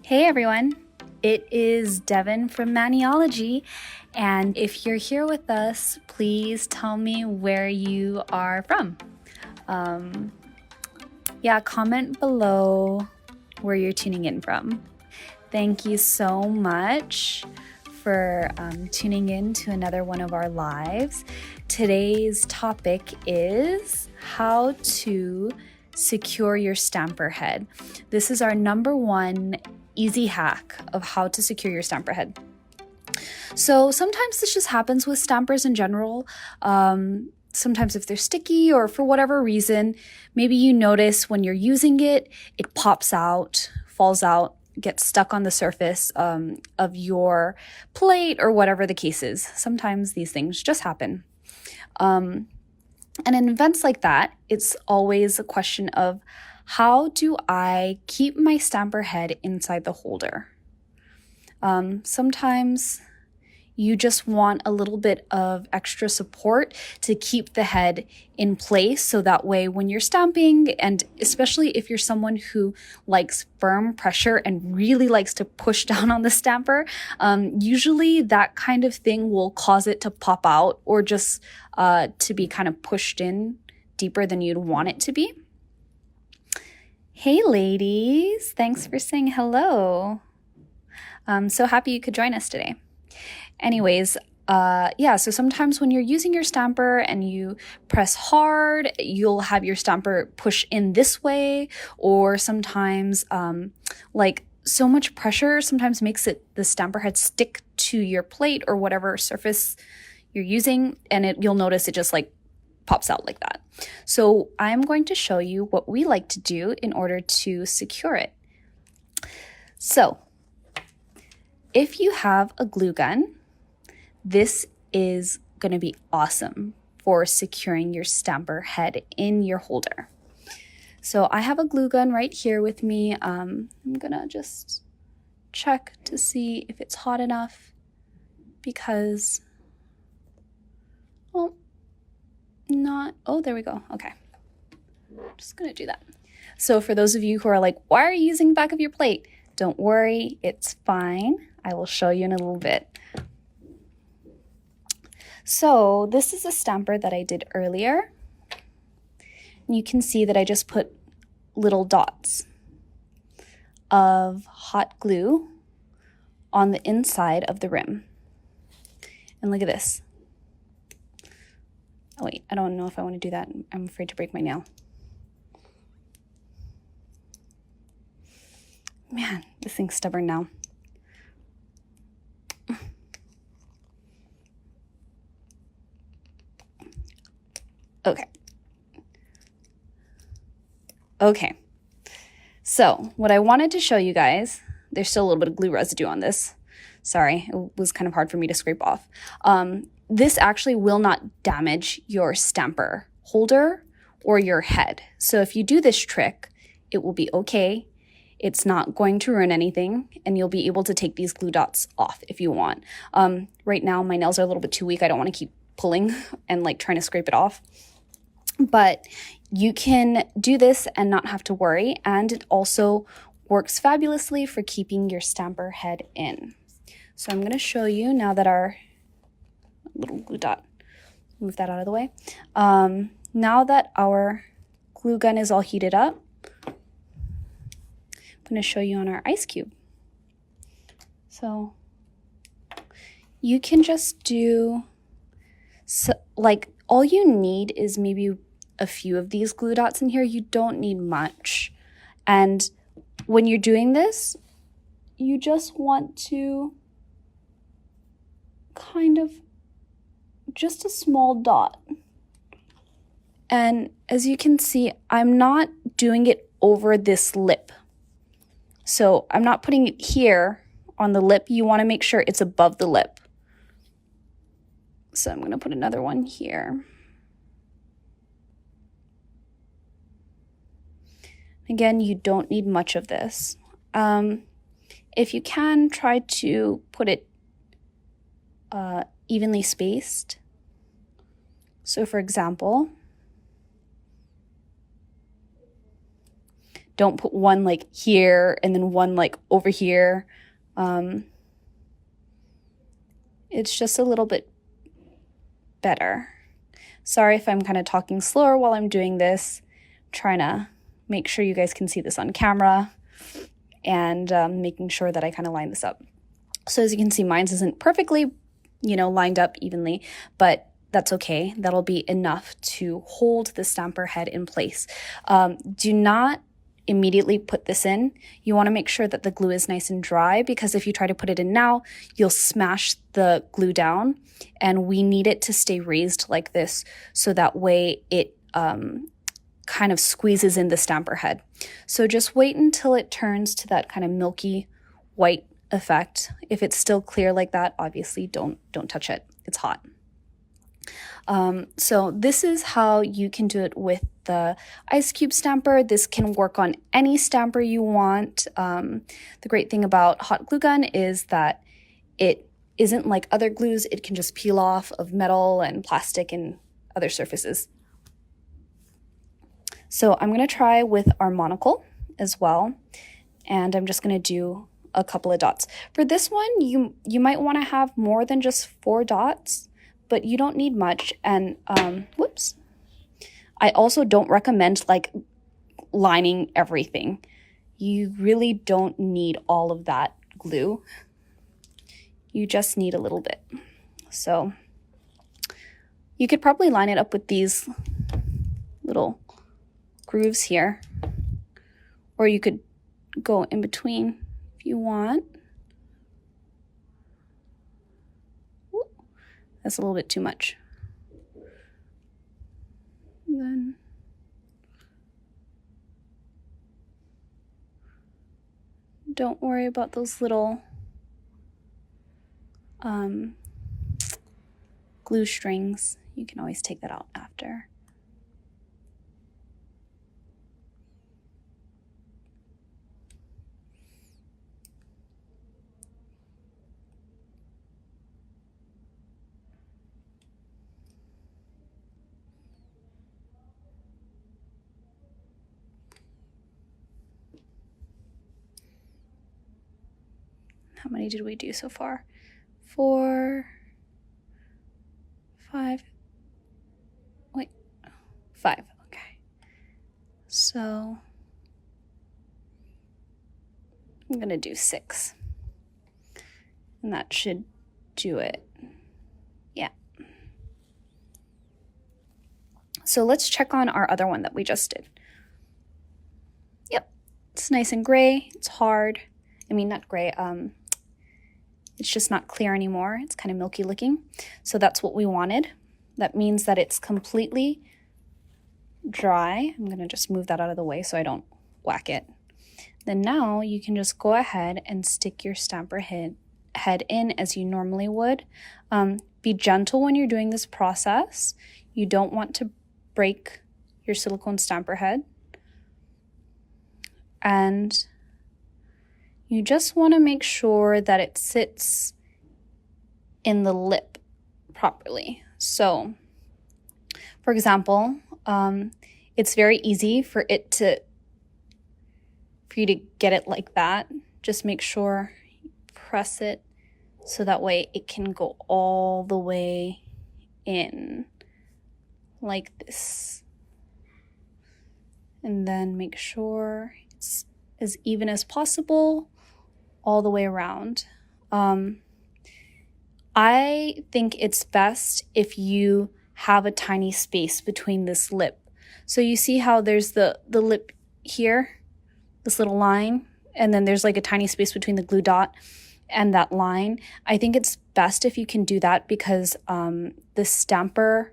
Hey everyone, it is Devon from Maniology, and if you're here with us, please tell me where you are from. Comment below where you're tuning in from. Thank you so much for tuning in to another one of our lives. Today's topic is how to secure your stamper head. This is our number one easy hack of how to secure your stamper head. So sometimes this just happens with stampers in general. Sometimes if they're sticky or for whatever reason, maybe you notice when you're using it, it pops out, falls out, gets stuck on the surface of your plate or whatever the case is. Sometimes these things just happen. And in events like that, it's always a question of how do I keep my stamper head inside the holder? Sometimes you just want a little bit of extra support to keep the head in place so that way when you're stamping, and especially if you're someone who likes firm pressure and really likes to push down on the stamper, usually that kind of thing will cause it to pop out or just to be kind of pushed in deeper than you'd want it to be. Hey ladies, thanks for saying hello. I'm so happy you could join us today. Anyways, so sometimes when you're using your stamper and you press hard, you'll have your stamper push in this way, or sometimes so much pressure sometimes makes the stamper head stick to your plate or whatever surface you're using, and you'll notice it just pops out like that. So I'm going to show you what we like to do in order to secure it. So if you have a glue gun, this is going to be awesome for securing your stamper head in your holder. So I have a glue gun right here with me. I'm going to just check to see if it's hot enough because, there we go. Okay. Just going to do that. So for those of you who are like, why are you using the back of your plate? Don't worry, it's fine. I will show you in a little bit. So this is a stamper that I did earlier. You can see that I just put little dots of hot glue on the inside of the rim. And look at this. Oh wait, I don't know if I want to do that. I'm afraid to break my nail. Man, this thing's stubborn now. Okay, so what I wanted to show you guys, there's still a little bit of glue residue on this. Sorry, it was kind of hard for me to scrape off. This actually will not damage your stamper holder or your head. So if you do this trick, it will be okay. It's not going to ruin anything, and you'll be able to take these glue dots off if you want. Right now, my nails are a little bit too weak. I don't want to keep pulling and trying to scrape it off. But you can do this and not have to worry, and it also works fabulously for keeping your stamper head in. So I'm going to show you now that our little glue dot, move that out of the way. Now that our glue gun is all heated up, I'm going to show you on our ice cube. So you can just do, all you need is maybe a few of these glue dots in here. You don't need much. And when you're doing this, you just want to kind of just a small dot. And as you can see, I'm not doing it over this lip. So I'm not putting it here on the lip. You want to make sure it's above the lip. So I'm going to put another one here. Again, you don't need much of this. If you can, try to put it evenly spaced. So for example, Don't put one like here and then one like over here. It's just a little bit better. Sorry if I'm kind of talking slower while I'm doing this. I'm trying to make sure you guys can see this on camera and making sure that I kind of line this up. So as you can see, mine isn't perfectly, lined up evenly, but that's okay. That'll be enough to hold the stamper head in place. Do not immediately put this in. You want to make sure that the glue is nice and dry, because if you try to put it in now, you'll smash the glue down, and we need it to stay raised like this so that way it kind of squeezes in the stamper head. So just wait until it turns to that kind of milky white effect. If it's still clear like that, obviously don't touch it. It's hot. So this is how you can do it with the ice cube stamper. This can work on any stamper you want. The great thing about hot glue gun is that it isn't like other glues. It can just peel off of metal and plastic and other surfaces. So I'm going to try with our monocle as well, and I'm just going to do a couple of dots. For this one, you might want to have more than just 4 dots, but you don't need much. And whoops, I also don't recommend like lining everything. You really don't need all of that glue. You just need a little bit. So you could probably line it up with these little grooves here, or you could go in between if you want. That's a little bit too much. And then don't worry about those little glue strings. You can always take that out after. How many did we do so far? 4, 5. Wait, 5. Okay. So I'm going to do 6. And that should do it. Yeah. So let's check on our other one that we just did. Yep. It's nice and gray. It's hard. I mean, not gray. It's just not clear anymore. It's kind of milky looking. So that's what we wanted. That means that it's completely dry. I'm going to just move that out of the way so I don't whack it. Then now you can just go ahead and stick your stamper head in as you normally would. Be gentle when you're doing this process. You don't want to break your silicone stamper head. And you just want to make sure that it sits in the lip properly. So, for example, it's very easy for you to get it like that. Just make sure you press it so that way it can go all the way in like this. And then make sure it's as even as possible all the way around. I think it's best if you have a tiny space between this lip. So you see how there's the lip here, this little line, and then there's like a tiny space between the glue dot and that line. I think it's best if you can do that because the stamper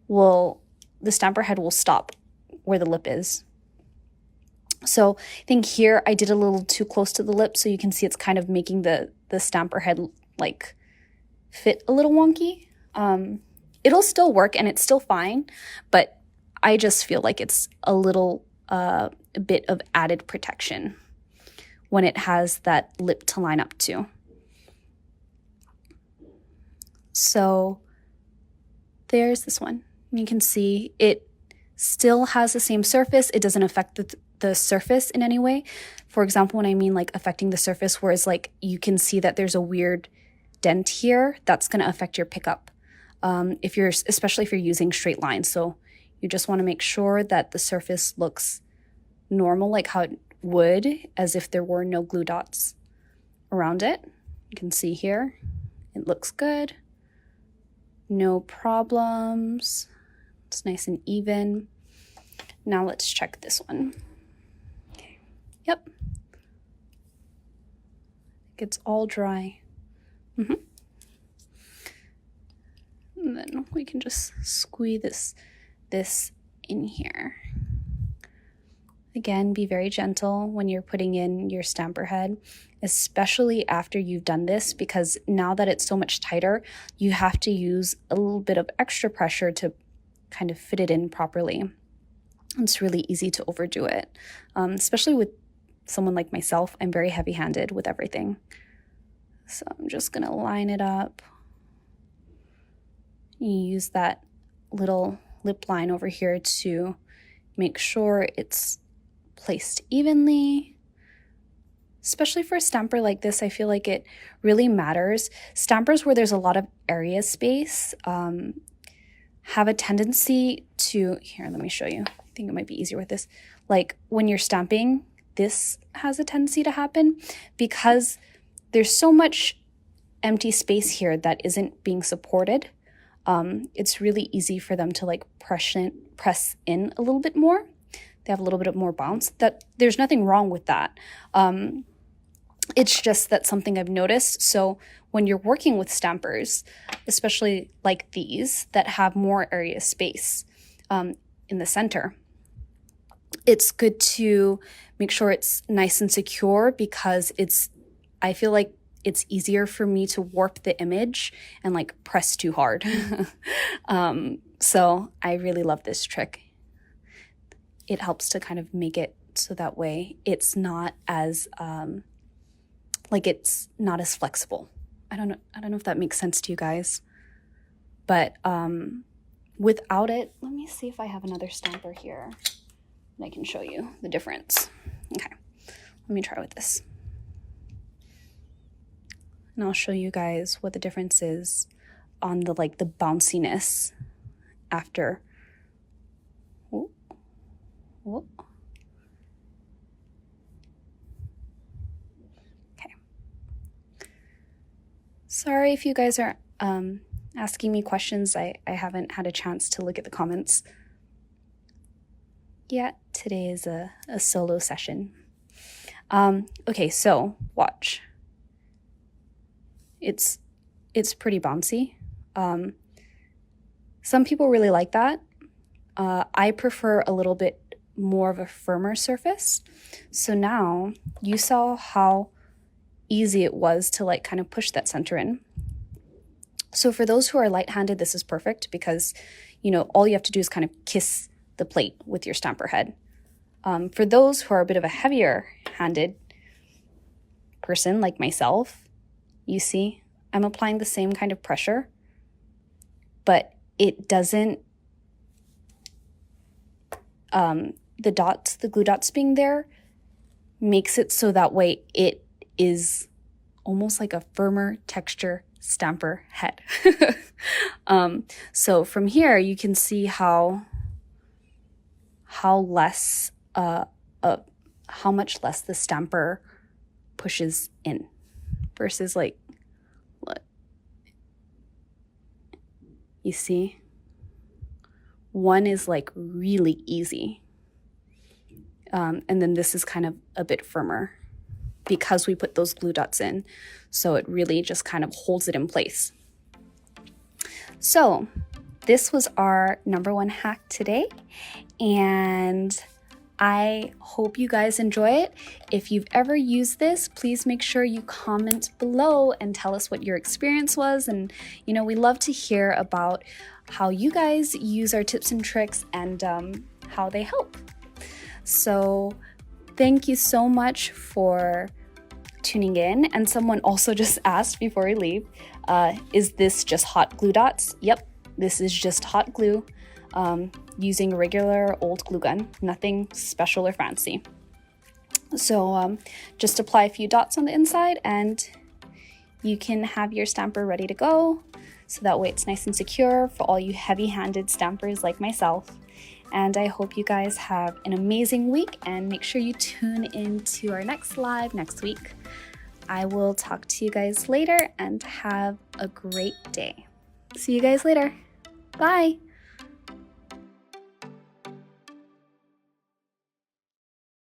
head will stop where the lip is. So I think here I did a little too close to the lip, so you can see it's kind of making the stamper head like fit a little wonky. It'll still work and it's still fine, but I just feel like it's a little a bit of added protection when it has that lip to line up to. So there's this one. You can see it still has the same surface. It doesn't affect the surface in any way. For example, when I mean like affecting the surface, whereas like you can see that there's a weird dent here, that's going to affect your pickup. Especially if you're using straight lines. So you just want to make sure that the surface looks normal, like how it would, as if there were no glue dots around it. You can see here, it looks good. No problems. It's nice and even. Now let's check this one. Okay. Yep. It's all dry. And then we can just squeeze this in here. Again, be very gentle when you're putting in your stamper head, especially after you've done this, because now that it's so much tighter, you have to use a little bit of extra pressure to kind of fit it in properly. It's really easy to overdo it, especially with someone like myself. I'm very heavy-handed with everything. So I'm just gonna line it up. You use that little lip line over here to make sure it's placed evenly. Especially for a stamper like this, I feel like it really matters. Stampers where there's a lot of area space have a tendency to, here, let me show you. I think it might be easier with this. Like when you're stamping, this has a tendency to happen because there's so much empty space here that isn't being supported. It's really easy for them to like press in a little bit more. They have a little bit more bounce. That there's nothing wrong with that. It's just that something I've noticed. So when you're working with stampers, especially like these that have more area space in the center, it's good to make sure it's nice and secure because I feel like it's easier for me to warp the image and like press too hard. So I really love this trick. It helps to kind of make it so that way it's not as it's not as flexible. I don't know if that makes sense to you guys, but without it, let me see if I have another stamper here and I can show you the difference. Okay, let me try with this. And I'll show you guys what the difference is on the bounciness after. Ooh. Ooh. Okay. Sorry if you guys are asking me questions. I haven't had a chance to look at the comments yet. Today is a solo session. Okay, so watch. It's pretty bouncy. Some people really like that. I prefer a little bit more of a firmer surface. So now you saw how easy it was to like kind of push that center in. So for those who are light-handed, this is perfect because, you know, all you have to do is kind of kiss the plate with your stamper head. For those who are a bit of a heavier-handed person like myself, you see, I'm applying the same kind of pressure, but it doesn't, the glue dots being there makes it so that way it is almost like a firmer texture stamper head. So from here, you can see how much less the stamper pushes in versus like, look, you see, one is like really easy. And then this is kind of a bit firmer because we put those glue dots in. So it really just kind of holds it in place. So this was our #1 hack today. And I hope you guys enjoy it. If you've ever used this, please make sure you comment below and tell us what your experience was. And, you know, we love to hear about how you guys use our tips and tricks and how they help. So thank you so much for tuning in. And someone also just asked before we leave, is this just hot glue dots? Yep, this is just hot glue. using a regular old glue gun, nothing special or fancy. So just apply a few dots on the inside and you can have your stamper ready to go. So that way it's nice and secure for all you heavy-handed stampers like myself. And I hope you guys have an amazing week, and make sure you tune in to our next live next week. I will talk to you guys later and have a great day. See you guys later. Bye.